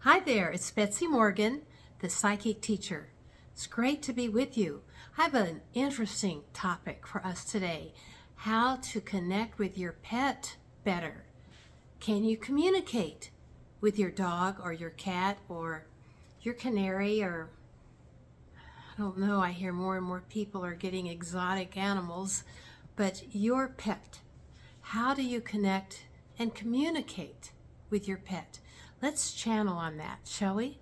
Hi there, it's Betsy-Morgan, the psychic teacher. It's great to be with you. I have an interesting topic for us today: how to connect with your pet better. Can you communicate with your dog or your cat or your canary, or I don't know, I hear more and more people are getting exotic animals, but your pet? How do you connect and communicate with your pet? Let's channel on that, shall we?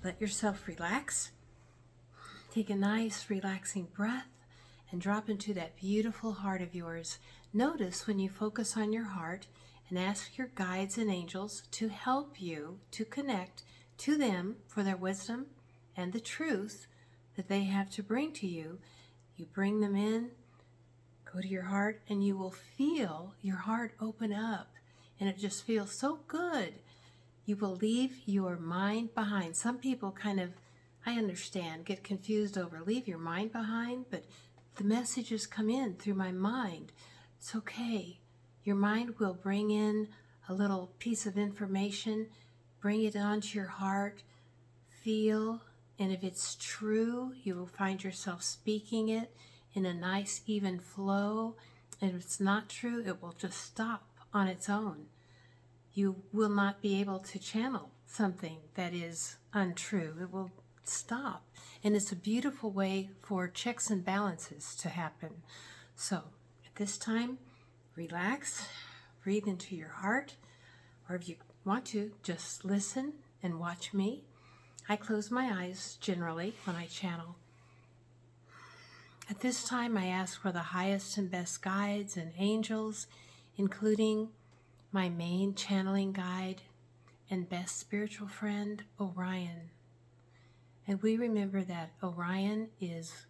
Let yourself relax. Take a nice relaxing breath and drop into that beautiful heart of yours. Notice when you focus on your heart and ask your guides and angels to help you to connect to them for their wisdom and the truth that they have to bring to you. You bring them in, go to your heart, and you will feel your heart open up, and it just feels so good. You will leave your mind behind. Some people I understand, get confused over leave your mind behind, but the messages come in through my mind. It's okay. Your mind will bring in a little piece of information, bring it onto your heart, feel, and if it's true, you will find yourself speaking it in a nice, even flow. And if it's not true, it will just stop on its own. You will not be able to channel something that is untrue. It will stop. And it's a beautiful way for checks and balances to happen. So at this time, relax, breathe into your heart, or if you want to, just listen and watch me. I close my eyes generally when I channel. At this time, I ask for the highest and best guides and angels, including my main channeling guide and best spiritual friend, Orion. And we remember that Orion is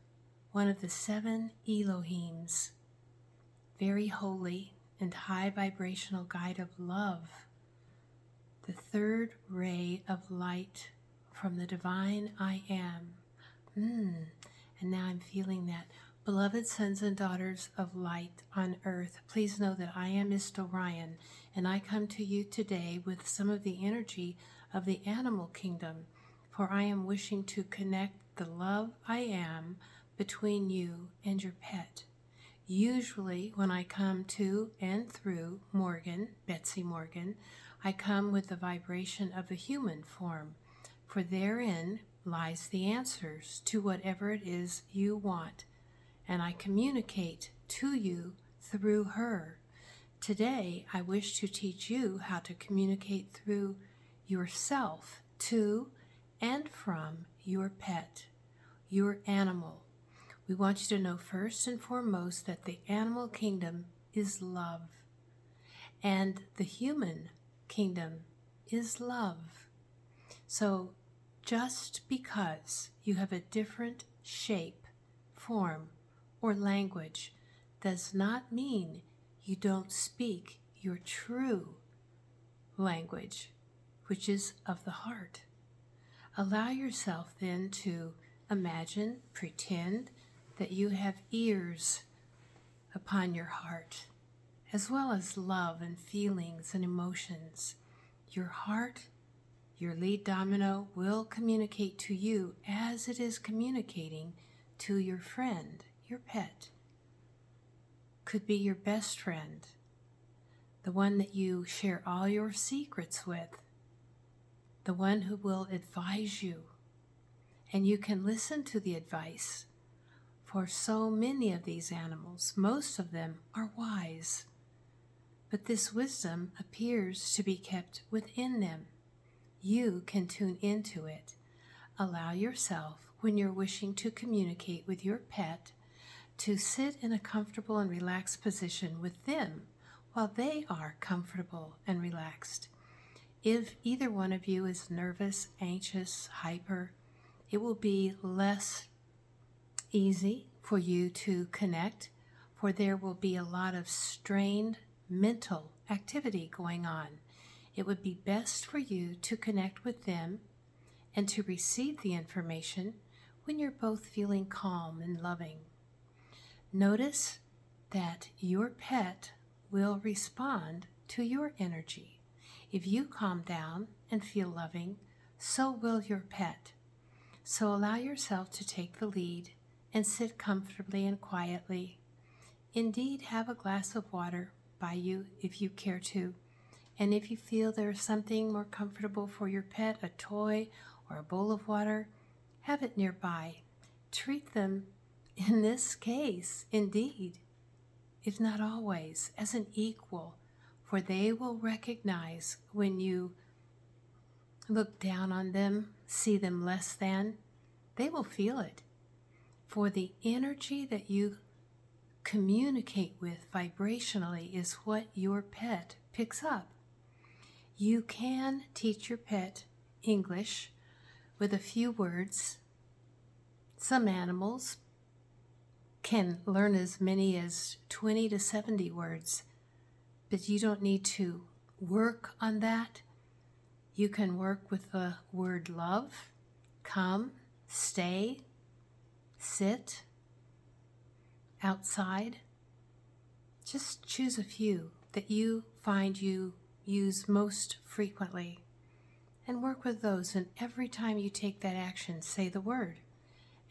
one of the 7 Elohims, very holy and high vibrational guide of love, the third ray of light from the divine I Am. And now I'm feeling that. Beloved sons and daughters of light on earth, please know that I am Mr. Orion, and I come to you today with some of the energy of the animal kingdom, for I am wishing to connect the love I am between you and your pet. Usually when I come to and through Morgan, Betsy-Morgan, I come with the vibration of the human form, for therein lies the answers to whatever it is you want, and I communicate to you through her. Today, I wish to teach you how to communicate through yourself to and from your pet, your animal. We want you to know first and foremost that the animal kingdom is love, and the human kingdom is love. So just because you have a different shape, form, or language does not mean you don't speak your true language, which is of the heart. Allow yourself then to imagine, pretend that you have ears upon your heart, as well as love and feelings and emotions. Your heart, your lead domino, will communicate to you as it is communicating to your friend, your pet. Could be your best friend, the one that you share all your secrets with, the one who will advise you. And you can listen to the advice, for so many of these animals, most of them are wise. But this wisdom appears to be kept within them. You can tune into it. Allow yourself, when you're wishing to communicate with your pet, to sit in a comfortable and relaxed position with them while they are comfortable and relaxed. If either one of you is nervous, anxious, hyper, it will be less easy for you to connect, for there will be a lot of strained mental activity going on. It would be best for you to connect with them and to receive the information when you're both feeling calm and loving. Notice that your pet will respond to your energy. If you calm down and feel loving, so will your pet. So allow yourself to take the lead and sit comfortably and quietly. Indeed, have a glass of water by you if you care to. And if you feel there is something more comfortable for your pet, a toy or a bowl of water, have it nearby. Treat them, in this case, indeed, if not always, as an equal, for they will recognize when you look down on them, see them less than, they will feel it. For the energy that you communicate with vibrationally is what your pet picks up. You can teach your pet English with a few words. Some animals can learn as many as 20 to 70 words, but you don't need to work on that. You can work with the word love, come, stay, sit, outside. Just choose a few that you find you use most frequently and work with those, and every time you take that action, say the word,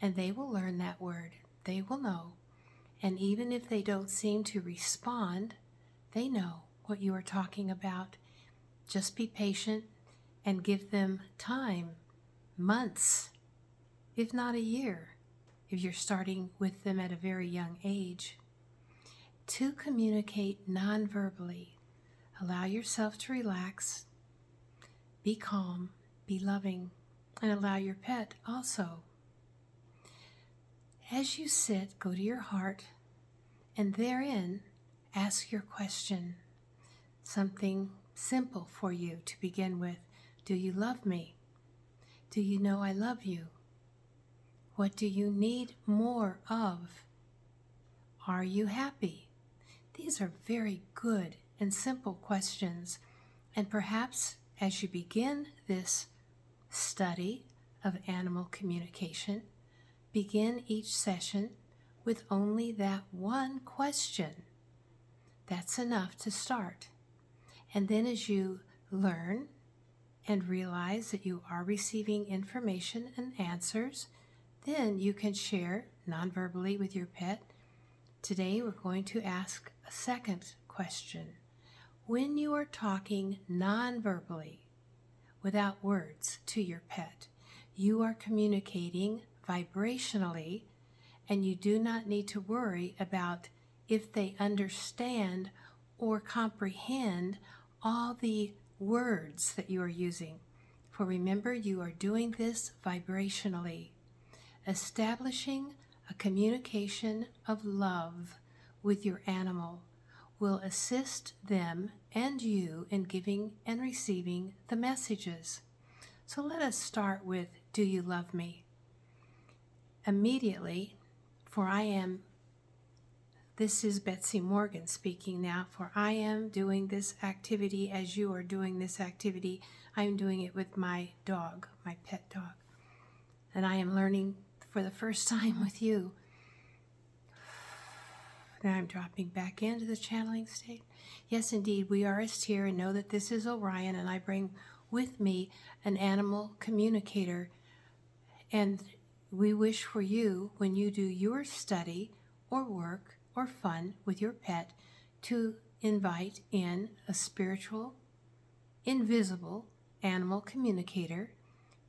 and they will learn that word. They will know, and even if they don't seem to respond, they know what you are talking about. Just be patient and give them time, months, if not a year, if you're starting with them at a very young age, to communicate non-verbally. Allow yourself to relax, be calm, be loving, and allow your pet also. As you sit, go to your heart, and therein ask your question. Something simple for you to begin with. Do you love me? Do you know I love you? What do you need more of? Are you happy? These are very good and simple questions, and perhaps as you begin this study of animal communication, begin each session with only that one question. That's enough to start. And then as you learn and realize that you are receiving information and answers, then you can share non-verbally with your pet. Today we're going to ask a second question. When you are talking non-verbally, without words, to your pet, you are communicating vibrationally, and you do not need to worry about if they understand or comprehend all the words that you are using. For remember, you are doing this vibrationally. Establishing a communication of love with your animal will assist them and you in giving and receiving the messages. So let us start with, do you love me? Immediately, this is Betsy-Morgan speaking now, for I am doing this activity as you are doing this activity. I am doing it with my dog, my pet dog. And I am learning for the first time with you. Now I'm dropping back into the channeling state. Yes, indeed, we are here, and know that this is Orion, and I bring with me an animal communicator. And we wish for you, when you do your study or work or fun with your pet, to invite in a spiritual, invisible animal communicator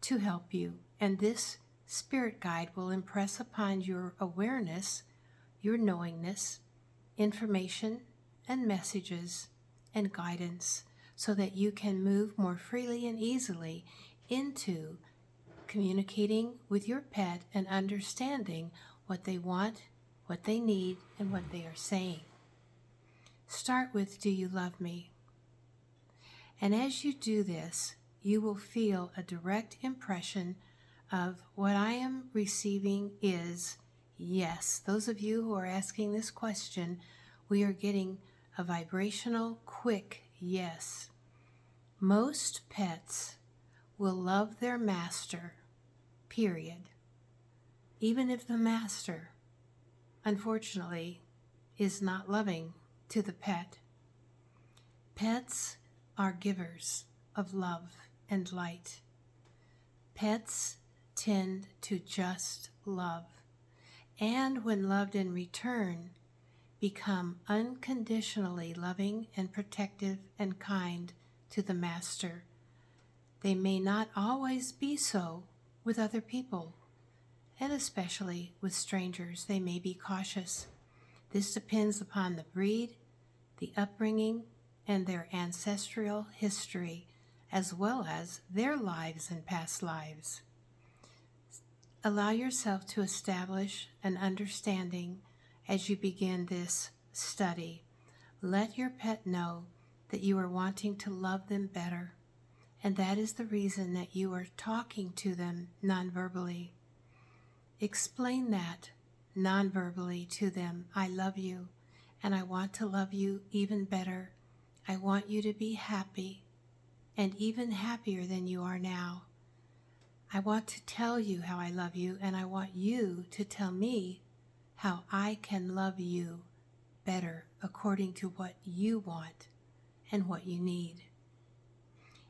to help you. And this spirit guide will impress upon your awareness, your knowingness, information and messages and guidance, so that you can move more freely and easily into communicating with your pet and understanding what they want, what they need, and what they are saying. Start with, do you love me? And as you do this, you will feel a direct impression of what I am receiving is yes. Those of you who are asking this question, we are getting a vibrational, quick yes. Most pets will love their master, period. Even if the master, unfortunately, is not loving to the pet. Pets are givers of love and light. Pets tend to just love, and when loved in return, become unconditionally loving and protective and kind to the master. They may not always be so with other people, and especially with strangers. They may be cautious. This depends upon the breed, the upbringing, and their ancestral history, as well as their lives and past lives. Allow yourself to establish an understanding as you begin this study. Let your pet know that you are wanting to love them better, and that is the reason that you are talking to them nonverbally. Explain that nonverbally to them. I love you, and I want to love you even better. I want you to be happy, and even happier than you are now. I want to tell you how I love you, and I want you to tell me how I can love you better according to what you want and what you need.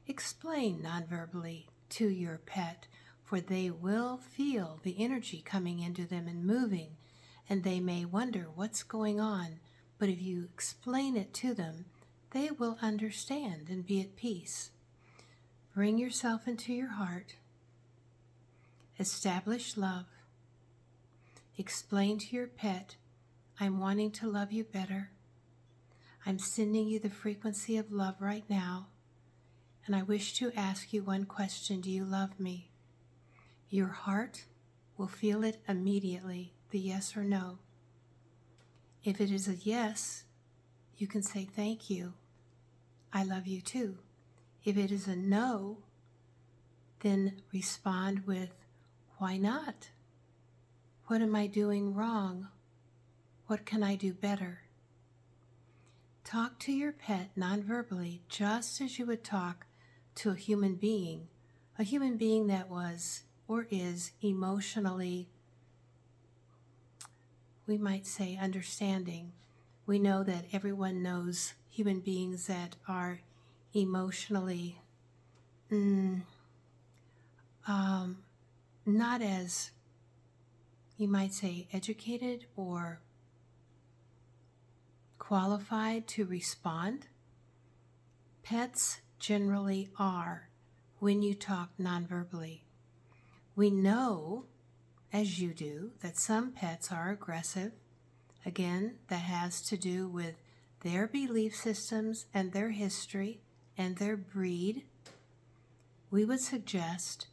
Explain nonverbally to your pet, for they will feel the energy coming into them and moving, and they may wonder what's going on, but if you explain it to them, they will understand and be at peace. Bring yourself into your heart. Establish love. Explain to your pet, I'm wanting to love you better. I'm sending you the frequency of love right now, and I wish to ask you one question. Do you love me? Your heart will feel it immediately, the yes or no. If it is a yes, you can say thank you. I love you too. If it is a no, then respond with, why not? What am I doing wrong? What can I do better? Talk to your pet nonverbally, just as you would talk to a human being that was or is emotionally, we might say, understanding. We know that everyone knows human beings that are emotionally not as, you might say, educated or qualified to respond. Pets generally are when you talk nonverbally. We know, as you do, that some pets are aggressive. Again, that has to do with their belief systems and their history and their breed. We would suggest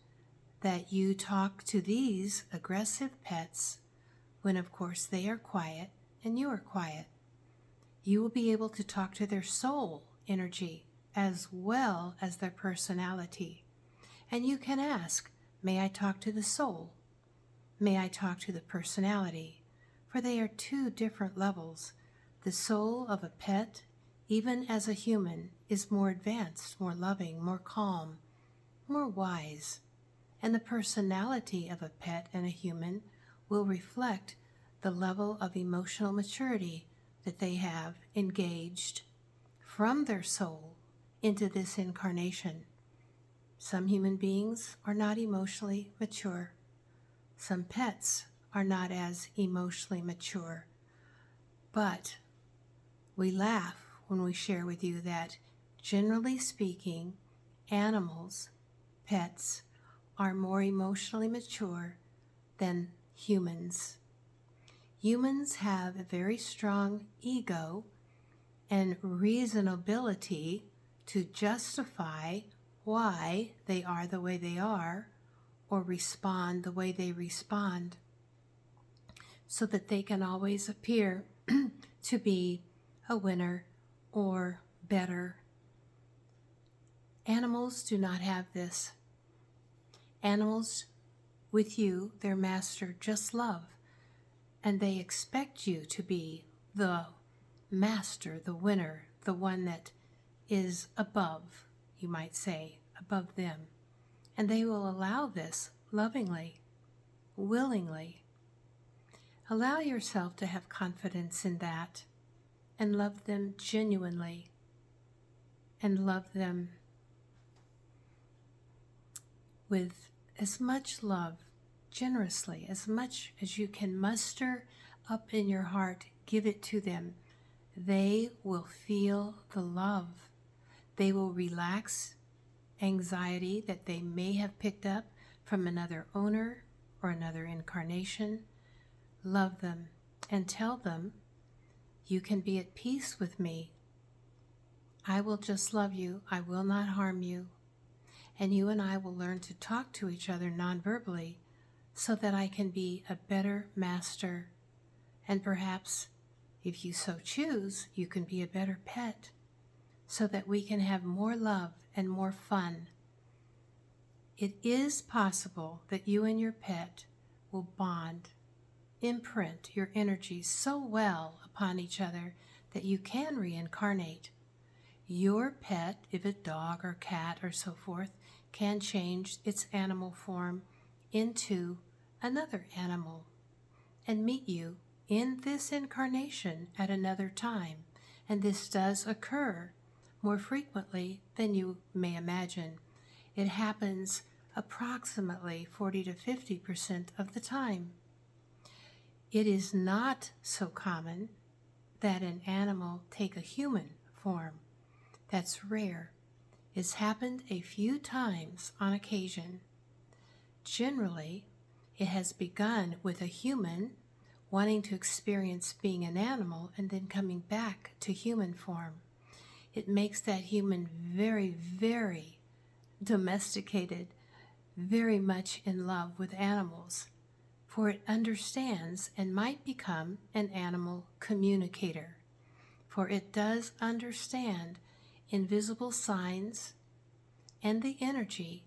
that you talk to these aggressive pets when, of course, they are quiet and you are quiet. You will be able to talk to their soul energy as well as their personality. And you can ask, may I talk to the soul? May I talk to the personality? For they are two different levels. The soul of a pet, even as a human, is more advanced, more loving, more calm, more wise. And the personality of a pet and a human will reflect the level of emotional maturity that they have engaged from their soul into this incarnation. Some human beings are not emotionally mature. Some pets are not as emotionally mature. But we laugh when we share with you that, generally speaking, animals, pets, are more emotionally mature than humans. Humans have a very strong ego and reasonability to justify why they are the way they are or respond the way they respond, so that they can always appear to be a winner or better. Animals do not have this. Animals, with you, their master, just love, and they expect you to be the master, the winner, the one that is above, you might say, above them. And they will allow this lovingly, willingly. Allow yourself to have confidence in that and love them genuinely and love them with as much love, generously, as much as you can muster up in your heart. Give it to them. They will feel the love. They will relax anxiety that they may have picked up from another owner or another incarnation. Love them and tell them, you can be at peace with me. I will just love you. I will not harm you. And you and I will learn to talk to each other non-verbally so that I can be a better master. And perhaps, if you so choose, you can be a better pet so that we can have more love and more fun. It is possible that you and your pet will bond, imprint your energies so well upon each other that you can reincarnate. Your pet, if a dog or cat or so forth, can change its animal form into another animal and meet you in this incarnation at another time. And this does occur more frequently than you may imagine. It happens approximately 40 to 50% of the time. It is not so common that an animal take a human form. That's rare. It's happened a few times on occasion. Generally, it has begun with a human wanting to experience being an animal and then coming back to human form. It makes that human very, very domesticated, very much in love with animals, for it understands and might become an animal communicator, for it does understand invisible signs and the energy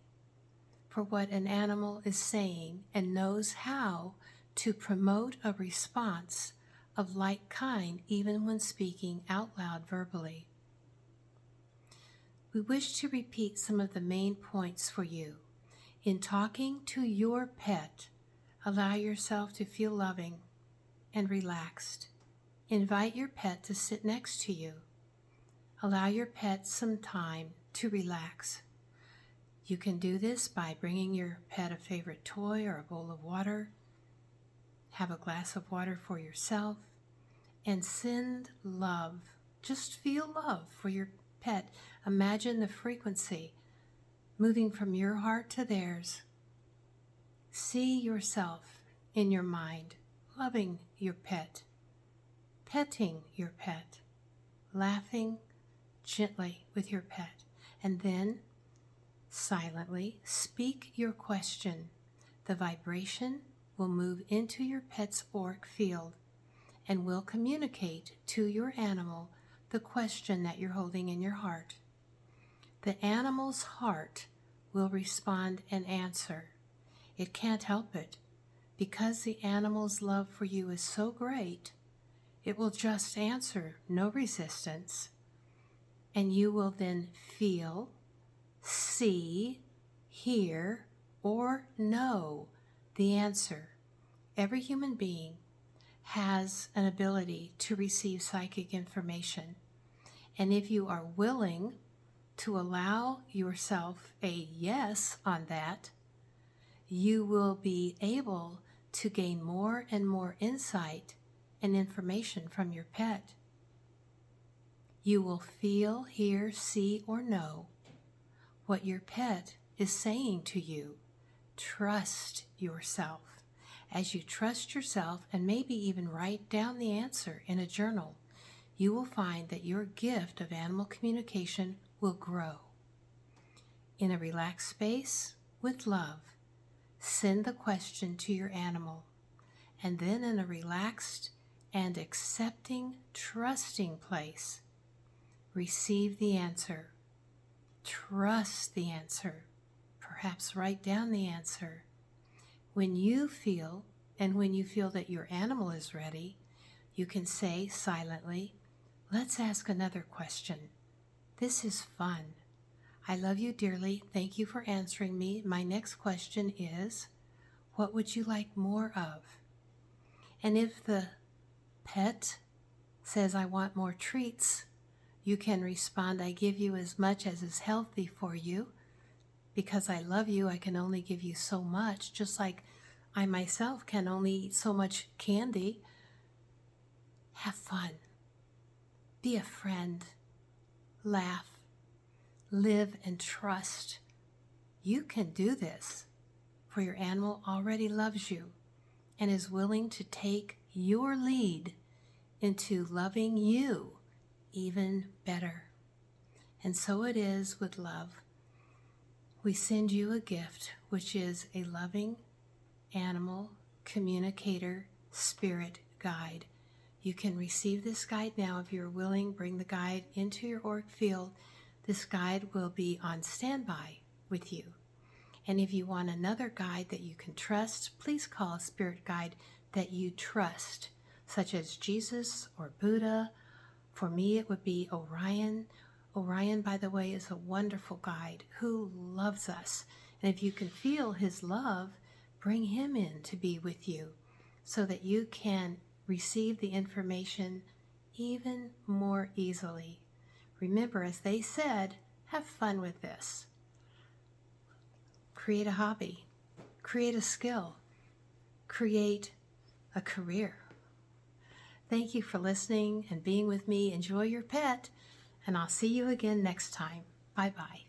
for what an animal is saying and knows how to promote a response of like kind even when speaking out loud verbally. We wish to repeat some of the main points for you. In talking to your pet, allow yourself to feel loving and relaxed. Invite your pet to sit next to you. Allow your pet some time to relax. You can do this by bringing your pet a favorite toy or a bowl of water. Have a glass of water for yourself and send love. Just feel love for your pet. Imagine the frequency moving from your heart to theirs. See yourself in your mind, loving your pet, petting your pet, laughing gently with your pet, and then silently speak your question. The vibration will move into your pet's auric field and will communicate to your animal the question that you're holding in your heart. The animal's heart will respond and answer. It can't help it. Because the animal's love for you is so great, it will just answer, no resistance. And you will then feel, see, hear, or know the answer. Every human being has an ability to receive psychic information. And if you are willing to allow yourself a yes on that, you will be able to gain more and more insight and information from your pet. You will feel, hear, see, or know what your pet is saying to you. Trust yourself. As you trust yourself and maybe even write down the answer in a journal, you will find that your gift of animal communication will grow. In a relaxed space with love, send the question to your animal, and then in a relaxed and accepting, trusting place, receive the answer. Trust the answer. Perhaps write down the answer. When you feel, and when you feel that your animal is ready, you can say silently, let's ask another question. This is fun. I love you dearly. Thank you for answering me. My next question is, what would you like more of? And if the pet says, I want more treats, you can respond, I give you as much as is healthy for you, because I love you, I can only give you so much, just like I myself can only eat so much candy. Have fun. Be a friend. Laugh. Live and trust. You can do this, for your animal already loves you and is willing to take your lead into loving you even better. And so it is with love. We send you a gift, which is a loving animal communicator spirit guide. You can receive this guide now if you're willing. Bring the guide into your auric field. This guide will be on standby with you. And if you want another guide that you can trust, please call a spirit guide that you trust, such as Jesus or Buddha. For me, it would be Orion. Orion, by the way, is a wonderful guide who loves us. And if you can feel his love, bring him in to be with you so that you can receive the information even more easily. Remember, as they said, have fun with this. Create a hobby, create a skill, create a career. Thank you for listening and being with me. Enjoy your pet, and I'll see you again next time. Bye-bye.